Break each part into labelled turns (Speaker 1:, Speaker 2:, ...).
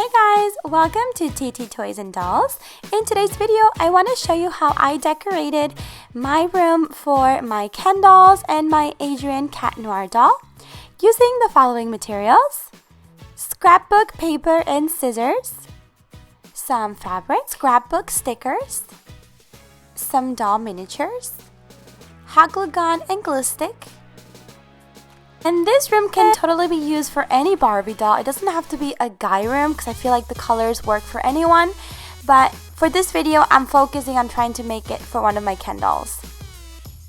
Speaker 1: Hey guys, welcome to Titi Toys and Dolls. In today's video, I want to show you how I decorated my room for my Ken dolls and my Adrien cat Noir doll using the following materials: scrapbook paper and scissors, some fabric, scrapbook stickers, some doll miniatures, hot glue gun and glue stick. And this room can totally be used for any Barbie doll. It doesn't have to be a guy room because I feel like the colors work for anyone. But for this video, I'm focusing on trying to make it for one of my Ken dolls.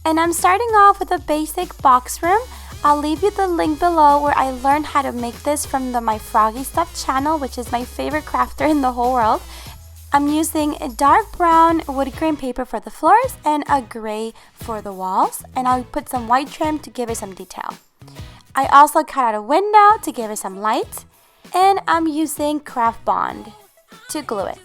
Speaker 1: And I'm starting off with a basic box room. I'll leave you the link below where I learned how to make this from my Froggy Stuff channel, which is my favorite crafter in the whole world. I'm using a dark brown wood grain paper for the floors and a gray for the walls. And I'll put some white trim to give it some detail. I also cut out a window to give it some light, and I'm using craft bond to glue it.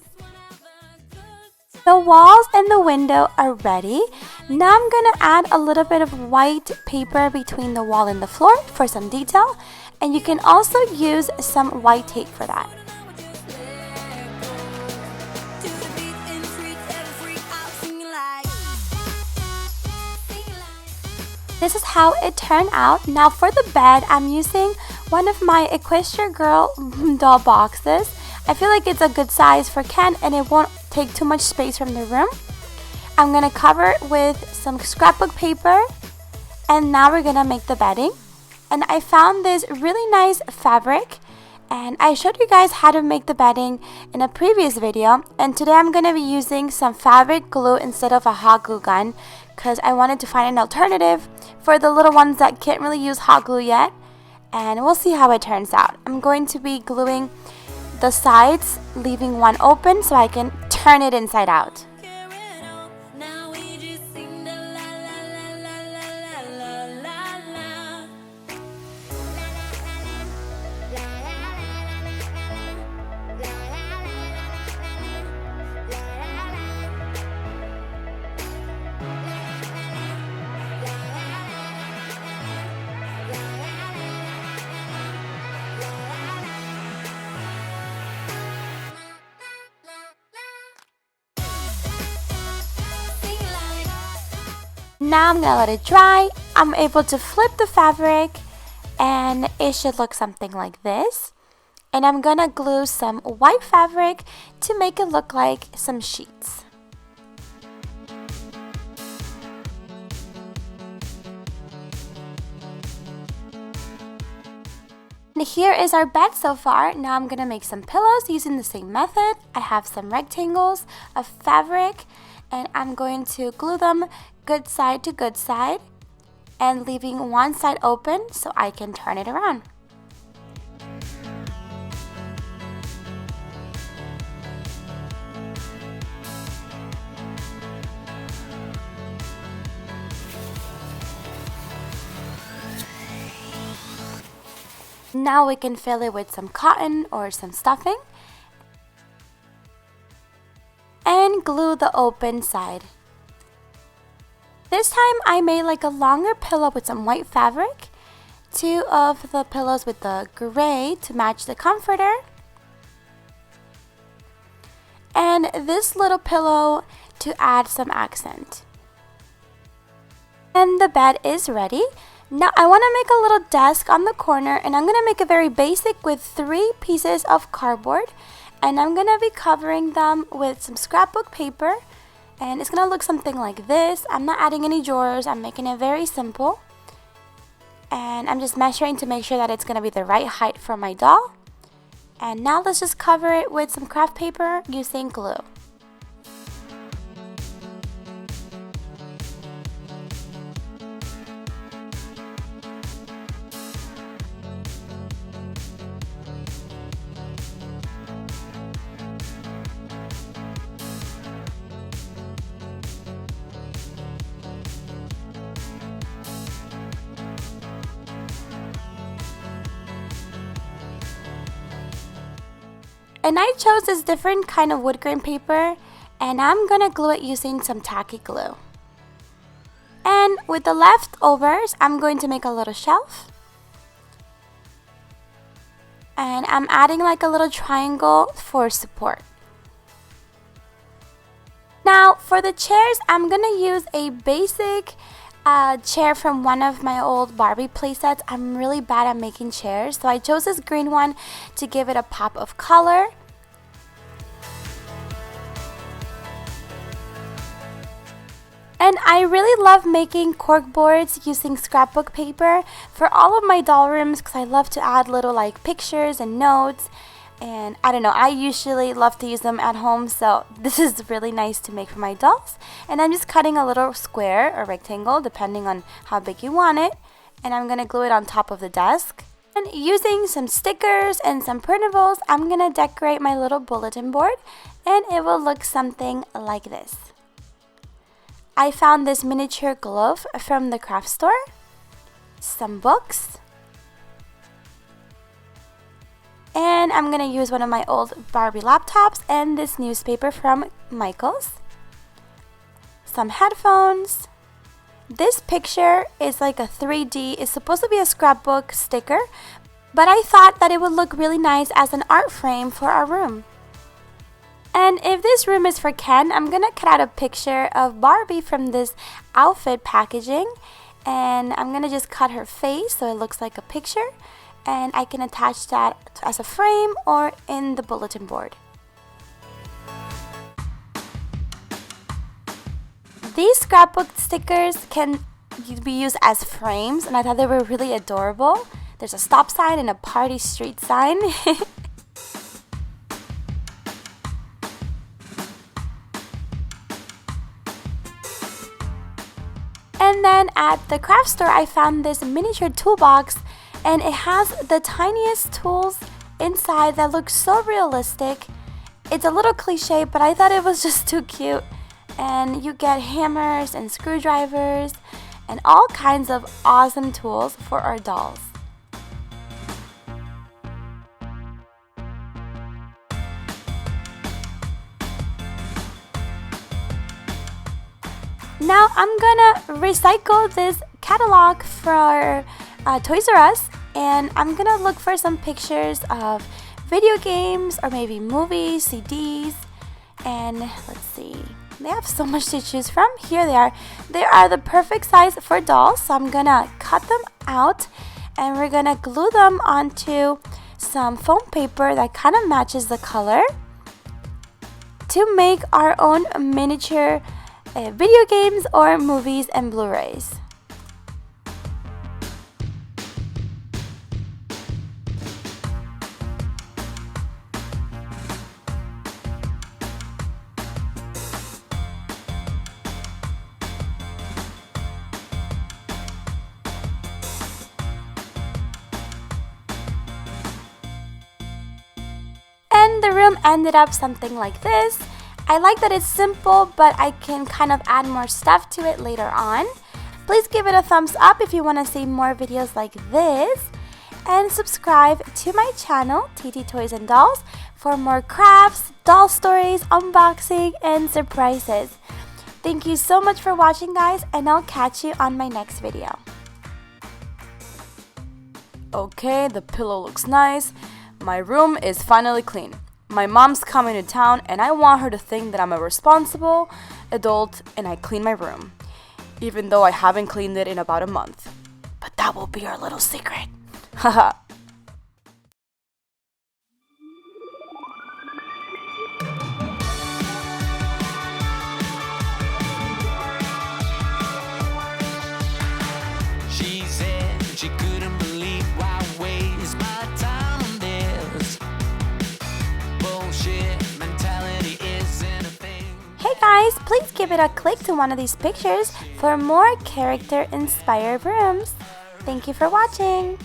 Speaker 1: The walls and the window are ready. Now I'm gonna add a little bit of white paper between the wall and the floor for some detail, and you can also use some white tape for that. This is how it turned out. Now for the bed, I'm using one of my Equestria Girl doll boxes. I feel like it's a good size for Ken and it won't take too much space from the room. I'm gonna cover it with some scrapbook paper, and now we're gonna make the bedding. And I found this really nice fabric, and I showed you guys how to make the bedding in a previous video, and today I'm gonna be using some fabric glue instead of a hot glue gun because I wanted to find an alternative for the little ones that can't really use hot glue yet, and we'll see how it turns out. I'm going to be gluing the sides, leaving one open so I can turn it inside out. Now I'm gonna let it dry. I'm able to flip the fabric and it should look something like this. And I'm gonna glue some white fabric to make it look like some sheets. And here is our bed so far. Now I'm gonna make some pillows using the same method. I have some rectangles of fabric and I'm going to glue them good side to good side and leaving one side open so I can turn it around. Now we can fill it with some cotton or some stuffing and glue the open side. This time I made like a longer pillow with some white fabric, two of the pillows with the gray to match the comforter, and this little pillow to add some accent. And the bed is ready. Now I want to make a little desk on the corner, and I'm going to make it very basic with 3 pieces of cardboard, and I'm going to be covering them with some scrapbook paper. And it's gonna look something like this. I'm not adding any drawers, I'm making it very simple. And I'm just measuring to make sure that it's gonna be the right height for my doll. And now let's just cover it with some craft paper using glue. And I chose this different kind of wood grain paper, and I'm gonna glue it using some tacky glue. And with the leftovers, I'm going to make a little shelf. And I'm adding like a little triangle for support. Now for the chairs, I'm gonna use a basic chair from one of my old Barbie playsets. I'm really bad at making chairs, so I chose this green one to give it a pop of color. And I really love making cork boards using scrapbook paper for all of my doll rooms because I love to add little like pictures and notes. And I don't know, I usually love to use them at home, so this is really nice to make for my dolls. And I'm just cutting a little square or rectangle depending on how big you want it. And I'm going to glue it on top of the desk. And using some stickers and some printables, I'm going to decorate my little bulletin board. And it will look something like this. I found this miniature glove from the craft store. Some books. And I'm going to use one of my old Barbie laptops and this newspaper from Michael's. Some headphones. This picture is like a 3D. It's supposed to be a scrapbook sticker, but I thought that it would look really nice as an art frame for our room. And if this room is for Ken, I'm going to cut out a picture of Barbie from this outfit packaging. And I'm going to just cut her face so it looks like a picture. And I can attach that as a frame or in the bulletin board. These scrapbook stickers can be used as frames, and I thought they were really adorable. There's a stop sign and a party street sign. And then at the craft store, I found this miniature toolbox. And it has the tiniest tools inside that look so realistic. It's a little cliche, but I thought it was just too cute. And you get hammers and screwdrivers and all kinds of awesome tools for our dolls. Now I'm gonna recycle this catalog for Toys R Us, and I'm gonna look for some pictures of video games or maybe movies, CDs, and let's see, they have so much to choose from. Here they are. They are the perfect size for dolls, so I'm gonna cut them out and we're gonna glue them onto some foam paper that kind of matches the color to make our own miniature video games or movies and Blu-rays. And the room ended up something like this. I like that it's simple, but I can kind of add more stuff to it later on. Please give it a thumbs up if you want to see more videos like this. And subscribe to my channel, Titi Toys and Dolls, for more crafts, doll stories, unboxing, and surprises. Thank you so much for watching, guys, and I'll catch you on my next video.
Speaker 2: Okay, the pillow looks nice. My room is finally clean. My mom's coming to town and I want her to think that I'm a responsible adult and I clean my room, even though I haven't cleaned it in about a month. But that will be our little secret. Haha.
Speaker 3: She said she couldn't believe why I waste my time on this. Bullshit mentality isn't a thing.
Speaker 1: Hey guys, please give it a click to one of these pictures for more character-inspired rooms. Thank you for watching.